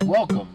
Welcome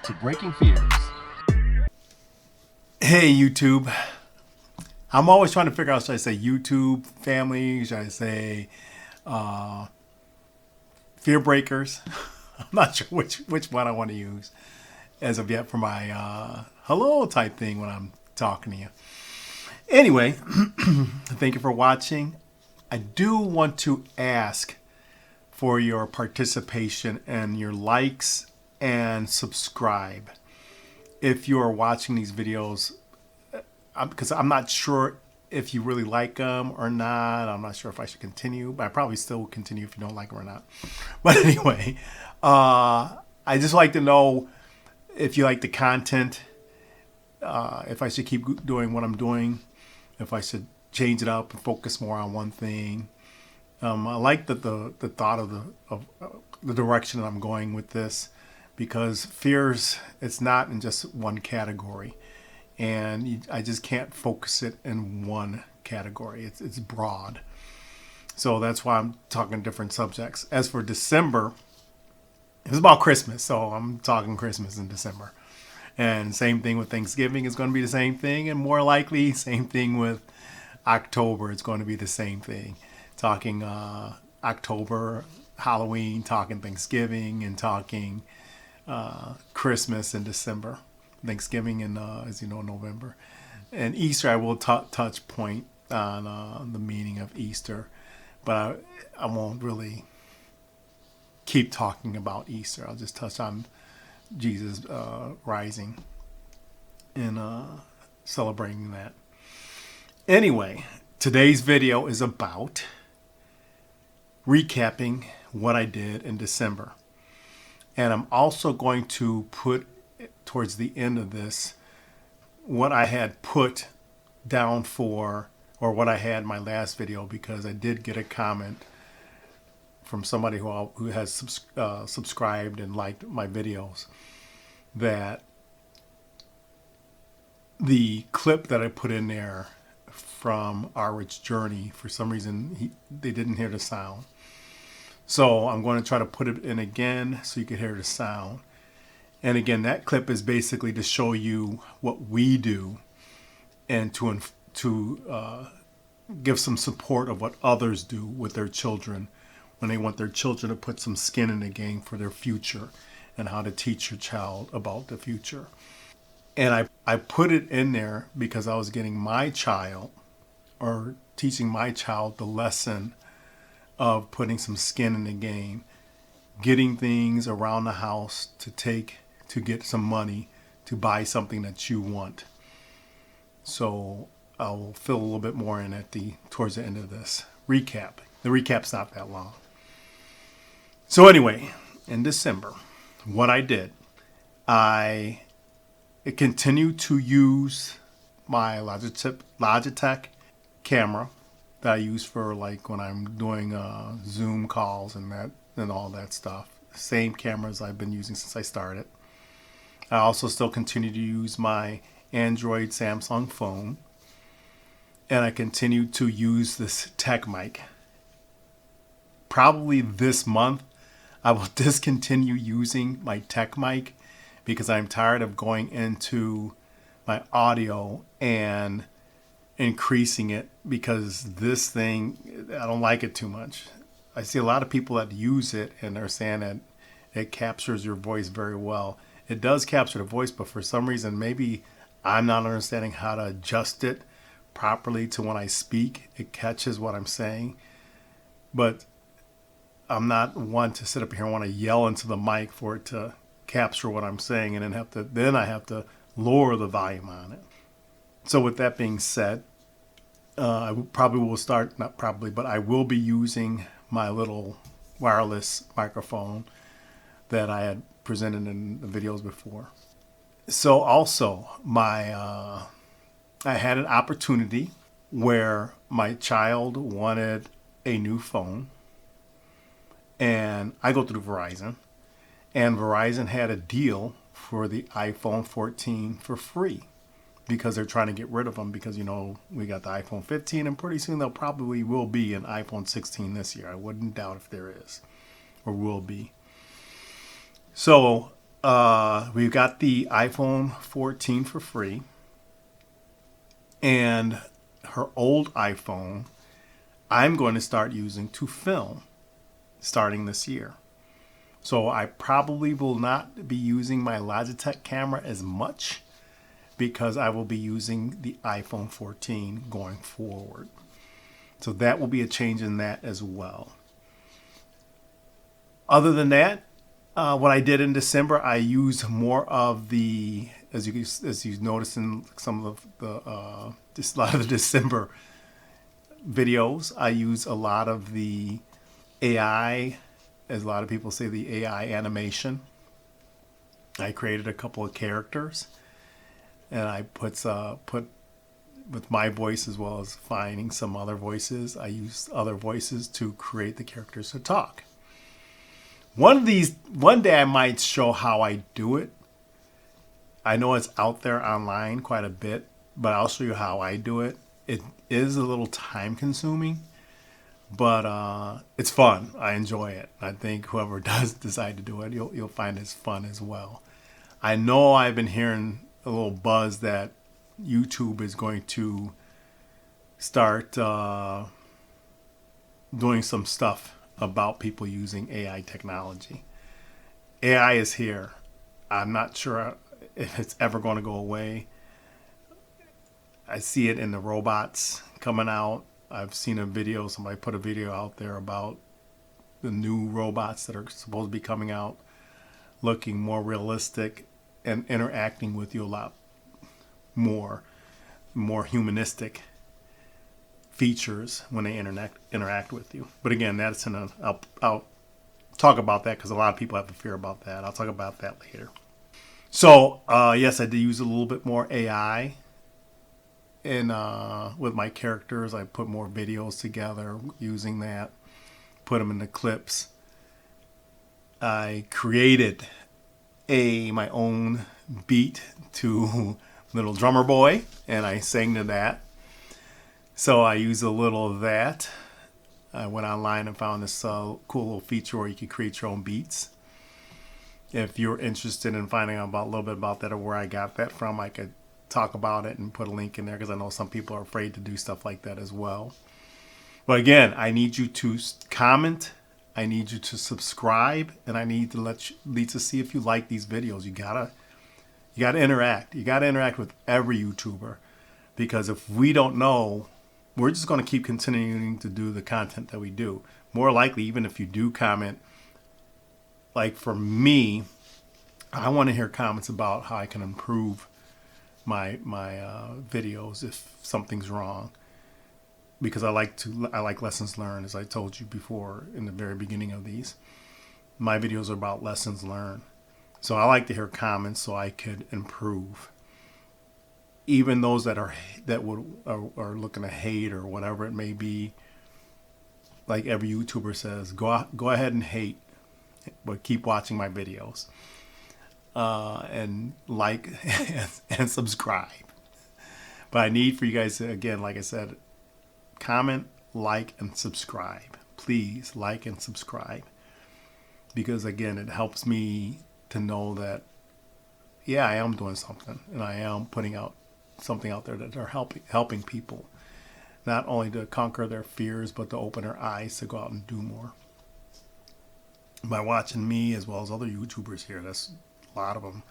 to Breaking Fears. Hey YouTube. I'm always trying to figure out, should I say YouTube family? Should I say Fear Breakers? I'm not sure which one I want to use as of yet for my hello type thing when I'm talking to you. Anyway, thank you for watching. I do want to ask for your participation and your likes and subscribe if you are watching these videos, because I'm not sure if you really like them or not. I'm not sure if I should continue, but I probably still will continue if you don't like them or not. But anyway, I just like to know if you like the content, if I should keep doing what I'm doing, if I should change it up and focus more on one thing. I like the thought of the direction that I'm going with this, because fears, it's not in just one category, and I just can't focus it in one category. It's broad, so that's why I'm talking different subjects. As for December, it was about Christmas, so I'm talking Christmas in December. And same thing with Thanksgiving is going to be the same thing, and more likely same thing with October. It's going to be the same thing. Talking October, Halloween, talking Thanksgiving, and talking Christmas in December. Thanksgiving in, as you know, November. And Easter, I will touch point on the meaning of Easter, but I won't really keep talking about Easter. I'll just touch on Jesus rising and celebrating that. Anyway, today's video is about recapping what I did in December. And I'm also going to put towards the end of this what I had put down for, or what I had in my last video, because I did get a comment from somebody who has subscribed and liked my videos, that the clip that I put in there from Our Rich Journey, for some reason they didn't hear the sound. So I'm going to try to put it in again so you can hear the sound. And again, that clip is basically to show you what we do, and to give some support of what others do with their children when they want their children to put some skin in the game for their future, and how to teach your child about the future. And I put it in there because I was getting my child, or teaching my child, the lesson of putting some skin in the game, getting things around the house to get some money to buy something that you want. So I'll fill a little bit more in towards the end of this recap. The recap's not that long. So anyway, in December, what I did, I continued to use my Logitech camera that I use for, like, when I'm doing Zoom calls and all that stuff. Same cameras I've been using since I started. I also still continue to use my Android Samsung phone, and I continue to use this tech mic. Probably this month, I will discontinue using my tech mic, because I'm tired of going into my audio and increasing it, because this thing, I don't like it too much. I see a lot of people that use it and they're saying that it captures your voice very well. It does capture the voice, but for some reason, maybe I'm not understanding how to adjust it properly to when I speak. It catches what I'm saying, but I'm not one to sit up here and want to yell into the mic for it to capture what I'm saying, and then I have to lower the volume on it. So with that being said, I probably will start, not probably, but I will be using my little wireless microphone that I had presented in the videos before. So also, I had an opportunity where my child wanted a new phone, and I go through Verizon, and Verizon had a deal for the iPhone 14 for free. because they're trying to get rid of them because, we got the iPhone 15 and pretty soon there probably will be an iPhone 16 this year. I wouldn't doubt if there is or will be. So we've got the iPhone 14 for free, and her old iPhone I'm going to start using to film starting this year. So I probably will not be using my Logitech camera as much because I will be using the iPhone 14 going forward. So that will be a change in that as well. Other than that, what I did in December, I used more of the, as you noticed in some of just a lot of the December videos, I use a lot of the AI, as a lot of people say, the AI animation. I created a couple of characters, and I put with my voice as well as finding some other voices. I used other voices to create the characters to talk. One day I might show how I do it. I know it's out there online quite a bit, but I'll show you how I do it. It is a little time consuming, but it's fun. I enjoy it. I think whoever does decide to do it, you'll find it's fun as well. I know I've been hearing a little buzz that YouTube is going to start doing some stuff about people using AI technology. AI is here. I'm not sure if it's ever going to go away. I see it in the robots coming out. I've seen a video, somebody put a video out there about the new robots that are supposed to be coming out, looking more realistic and interacting with you a lot more humanistic features when they interact with you. But again, that's I'll talk about that because a lot of people have a fear about that. I'll talk about that later. So yes, I did use a little bit more AI with my characters. I put more videos together using that, put them into clips. I created my own beat to Little Drummer Boy, and I sang to that. So I used a little of that. I went online and found this cool little feature where you can create your own beats. If you're interested in finding out a little bit about that or where I got that from, I could talk about it and put a link in there because I know some people are afraid to do stuff like that as well. But again, I need you to comment. I need you to subscribe, and I need to see if you like these videos. You gotta interact. You gotta interact with every YouTuber, because if we don't know, we're just going to keep continuing to do the content that we do. More likely, even if you do comment, like for me, I want to hear comments about how I can improve my videos if something's wrong, because I like lessons learned, as I told you before in the very beginning of these. My videos are about lessons learned, so I like to hear comments so I could improve. Even those that are looking to hate or whatever it may be, like every YouTuber says, go ahead and hate, but keep watching my videos, and like and subscribe. But I need for you guys to, again, like I said, comment, like, and subscribe. Please like and subscribe, because again, it helps me to know that, yeah, I am doing something, and I am putting out something out there that are helping people, not only to conquer their fears, but to open their eyes to go out and do more. By watching me as well as other YouTubers here, that's a lot of them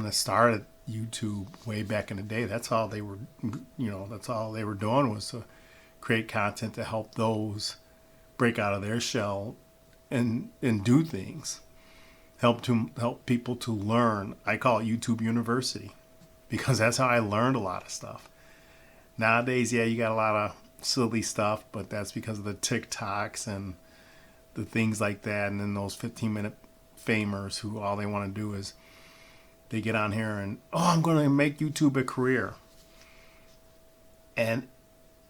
that started YouTube way back in the day. That's all they were, that's all they were doing, was to create content to help those break out of their shell and do things. Help people to learn. I call it YouTube University, because that's how I learned a lot of stuff. Nowadays, yeah, you got a lot of silly stuff, but that's because of the TikToks and the things like that, and then those 15-minute famers who all they want to do is they get on here and, I'm going to make YouTube a career. And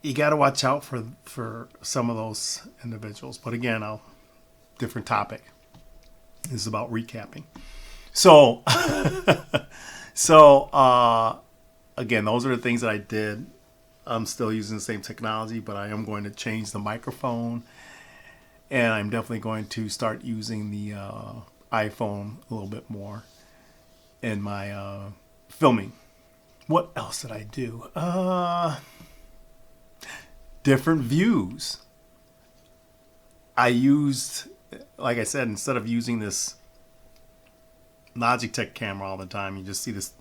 you got to watch out for some of those individuals. But again, different topic. This is about recapping. So So, again, those are the things that I did. I'm still using the same technology, but I am going to change the microphone. And I'm definitely going to start using the iPhone a little bit more in my filming. What else did I do? Different views. I used, like I said, instead of using this Logitech camera all the time, you just see this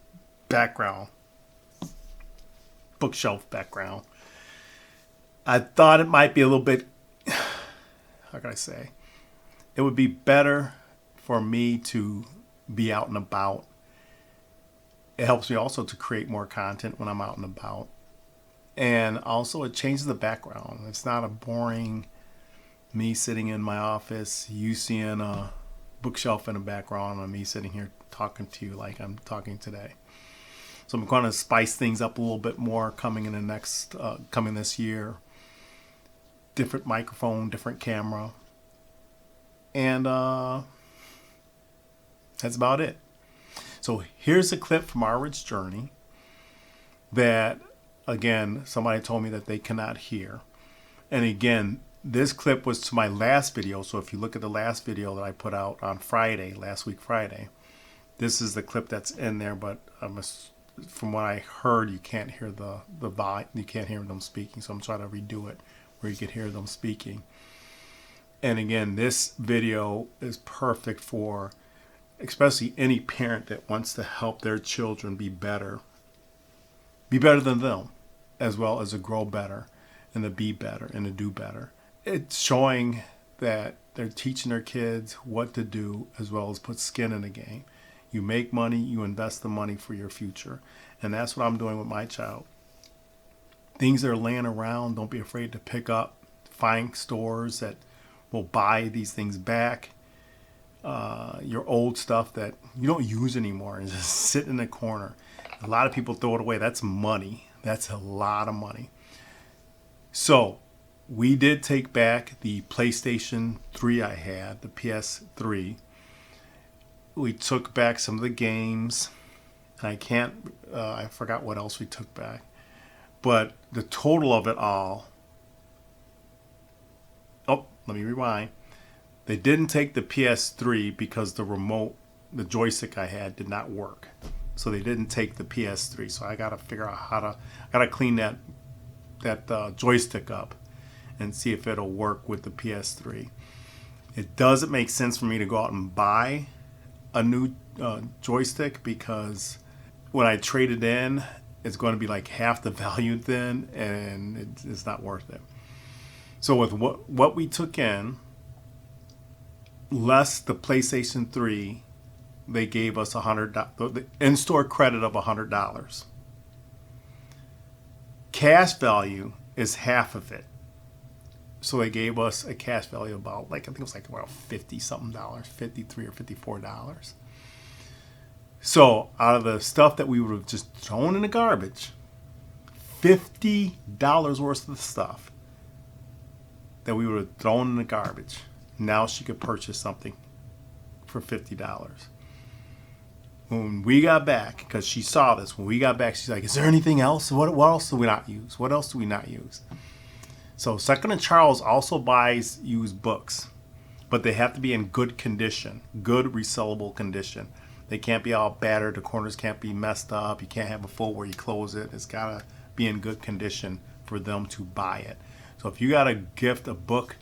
background, bookshelf background. I thought it might be a little bit, how can I say? It would be better for me to be out and about. It helps me also to create more content when I'm out and about. And also it changes the background. It's not a boring me sitting in my office, you seeing a bookshelf in the background, and me sitting here talking to you like I'm talking today. So I'm going to spice things up a little bit more coming in the next, coming this year. Different microphone, different camera. And that's about it. So here's a clip from our rich journey that, again, somebody told me that they cannot hear. And again, this clip was to my last video. So if you look at the last video that I put out on Friday, last week Friday, this is the clip that's in there. But from what I heard, you can't hear the volume. You can't hear them speaking. So I'm trying to redo it where you could hear them speaking. And again, this video is perfect for especially any parent that wants to help their children be better than them, as well as to grow better and to be better and to do better. It's showing that they're teaching their kids what to do as well as put skin in the game. You make money, you invest the money for your future. And that's what I'm doing with my child. Things that are laying around, don't be afraid to pick up. Find stores that will buy these things back. Your old stuff that you don't use anymore and just sit in the corner. A lot of people throw it away. That's money. That's a lot of money. So we did take back the PlayStation 3 I had, the PS3. We took back some of the games. And I forgot what else we took back. But the total of it all, let me rewind. They didn't take the PS3 because the remote, the joystick I had did not work. So they didn't take the PS3. So I got to figure out I got to clean that joystick up and see if it'll work with the PS3. It doesn't make sense for me to go out and buy a new joystick because when I trade it in, it's going to be like half the value then, and it's not worth it. So with what we took in, less the PlayStation 3, they gave us the in-store credit of $100. Cash value is half of it. So they gave us a cash value about, I think it was around $50-something, $53 or $54. So out of the stuff that we would have just thrown in the garbage, $50 worth of the stuff that we would have thrown in the garbage, now she could purchase something for $50. When we got back, because she saw this, when we got back, she's like, is there anything else? What else do we not use? What else do we not use? So Second & Charles also buys used books, but they have to be in good condition, good resellable condition. They can't be all battered. The corners can't be messed up. You can't have a fold where you close it. It's got to be in good condition for them to buy it. So if you got a book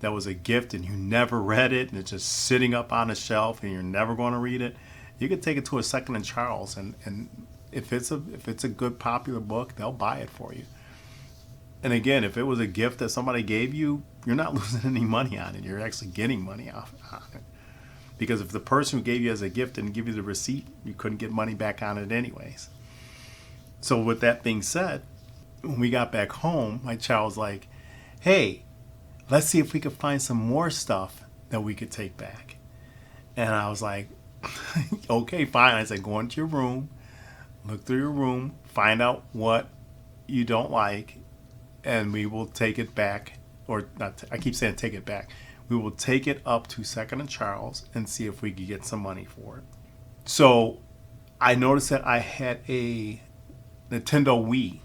that was a gift and you never read it and it's just sitting up on a shelf and you're never going to read it, you could take it to a Second & Charles, and if it's a good popular book, they'll buy it for you. And again, if it was a gift that somebody gave you, you're not losing any money on it. You're actually getting money off on it. Because if the person who gave you as a gift didn't give you the receipt, you couldn't get money back on it anyways. So with that being said, when we got back home, my child was like, hey, let's see if we could find some more stuff that we could take back. And I was like, okay, fine. I said, go into your room, look through your room, find out what you don't like, and we will take it back. Or not, I keep saying take it back. We will take it up to Second & Charles and see if we can get some money for it. So I noticed that I had a Nintendo Wii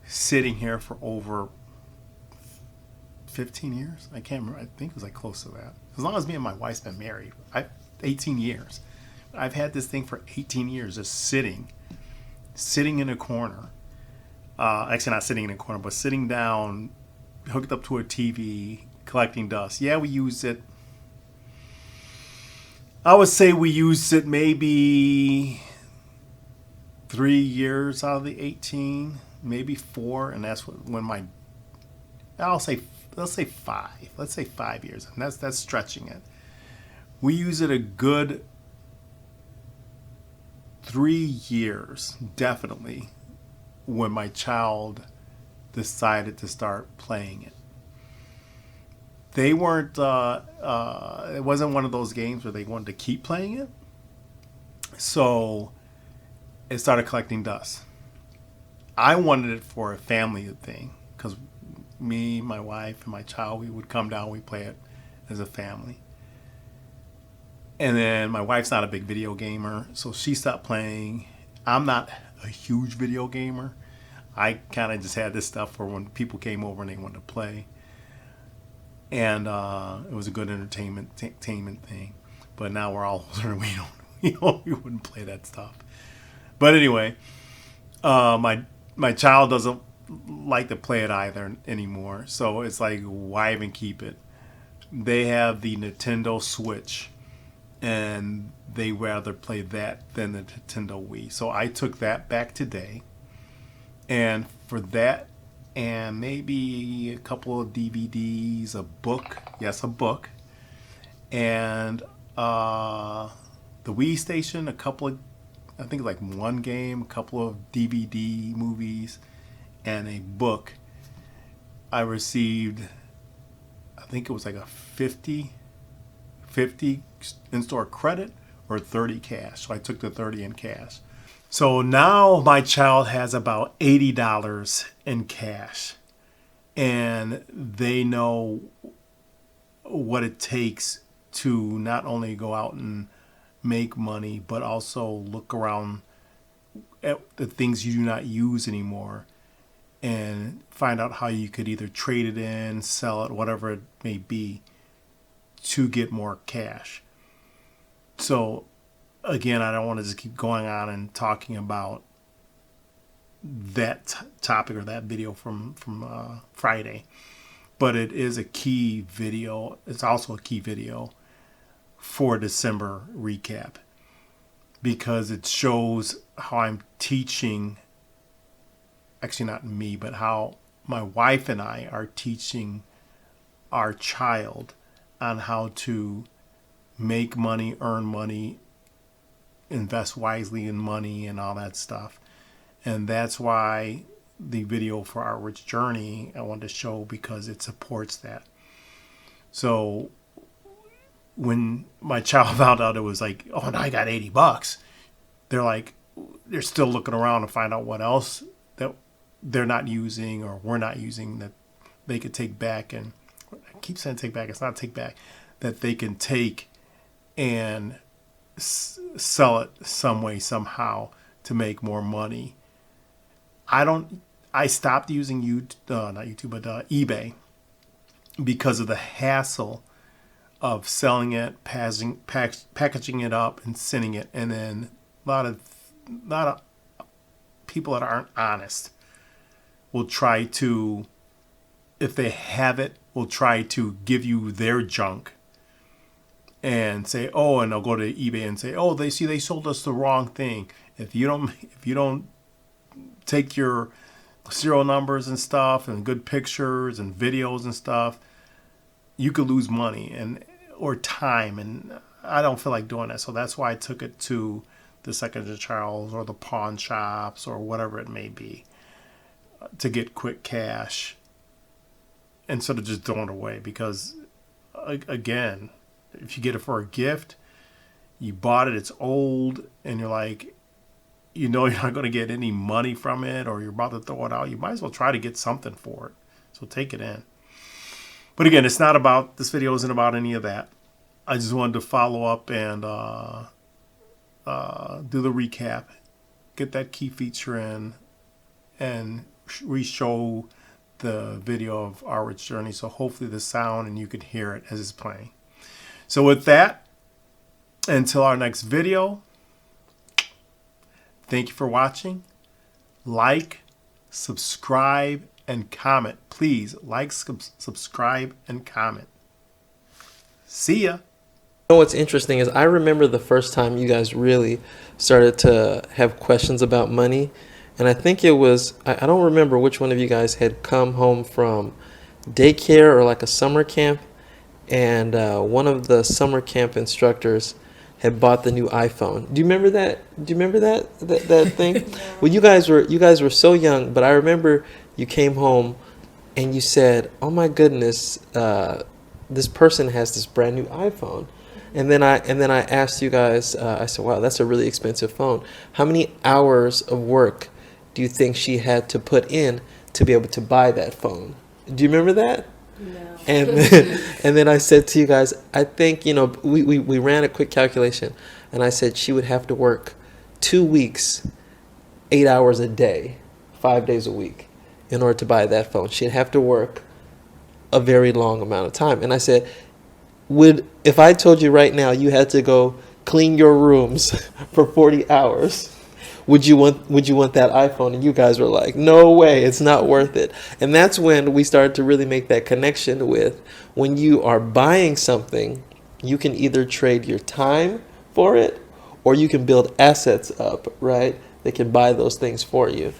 sitting here for over 15 years. I can't remember. I think it was like close to that. As long as me and my wife's been married, 18 years. I've had this thing for 18 years, just sitting in a corner. Actually, not sitting in a corner, but sitting down, hooked up to a TV, collecting dust. Yeah, we used it. I would say we used it maybe 3 years out of the 18, maybe 4, and that's when let's say 5. Let's say 5 years, and that's stretching it. We use it a good 3 years, definitely, when my child decided to start playing it. They weren't, it wasn't one of those games where they wanted to keep playing it. So it started collecting dust. I wanted it for a family thing because me, my wife, and my child, we would come down, we play it as a family. And then my wife's not a big video gamer, so she stopped playing. I'm not a huge video gamer. I kind of just had this stuff for when people came over and they wanted to play. And it was a good entertainment thing. But now we're all older and we wouldn't play that stuff. But anyway, my child doesn't like to play it either anymore. So it's like, why even keep it? They have the Nintendo Switch, and they rather play that than the Nintendo Wii. So I took that back today, and for that and maybe a couple of DVDs, a book, and the Wii Station, a couple of, I think like one game, a couple of DVD movies, and a book. I received, I think it was like a 50 in-store credit or 30 cash. So I took the 30 in cash. So now my child has about $80 in cash, and they know what it takes to not only go out and make money, but also look around at the things you do not use anymore and find out how you could either trade it in, sell it, whatever it may be, to get more cash. So again, I don't want to just keep going on and talking about that topic or that video from Friday, but it is a key video. It's also a key video for December recap because it shows how I'm teaching, actually not me, but how my wife and I are teaching our child on how to make money, earn money, invest wisely in money and all that stuff. And that's why the video for Our Rich Journey I wanted to show, because it supports that. So when my child found out it was like, oh, now I got $80, they're still looking around to find out what else that they're not using or we're not using that they could take back. And I keep saying take back, it's not take back, that they can take and sell it some way, somehow, to make more money. I stopped using eBay because of the hassle of selling it, packaging it up and sending it. And then a lot of people that aren't honest will try to, if they have it, will try to give you their junk and say, oh, and they'll go to eBay and say, oh, they sold us the wrong thing. If you don't take your serial numbers and stuff and good pictures and videos and stuff, you could lose money or time, and I don't feel like doing that. So that's why I took it to the Second Charles or the pawn shops or whatever it may be to get quick cash instead of just throwing it away. Because again, if you get it for a gift, you bought it, it's old, and you're like, you know you're not going to get any money from it, or you're about to throw it out, you might as well try to get something for it. So take it in. But again, this video isn't about any of that. I just wanted to follow up and do the recap get that key feature in and re-show the video of Our Rich Journey. So hopefully the sound and you could hear it as it's playing. So with that, until our next video, thank you for watching. Like, subscribe, and comment. Please like, subscribe, and comment. See ya. You know what's interesting is I remember the first time you guys really started to have questions about money. And I think it was, I don't remember which one of you guys had come home from daycare or like a summer camp. And one of the summer camp instructors had bought the new iPhone. Do you remember that? Do you remember that thing? Well, you guys were so young, but I remember you came home and you said, "Oh my goodness, this person has this brand new iPhone." And then I asked you guys. I said, "Wow, that's a really expensive phone. How many hours of work do you think she had to put in to be able to buy that phone?" Do you remember that? No. And then I said to you guys, I think, we ran a quick calculation, and I said she would have to work 2 weeks, 8 hours a day, 5 days a week in order to buy that phone. She'd have to work a very long amount of time. And I said, if I told you right now you had to go clean your rooms for 40 hours, would you want that iPhone? And you guys were like, no way, it's not worth it. And that's when we started to really make that connection with, when you are buying something, you can either trade your time for it, or you can build assets up, right? They can buy those things for you.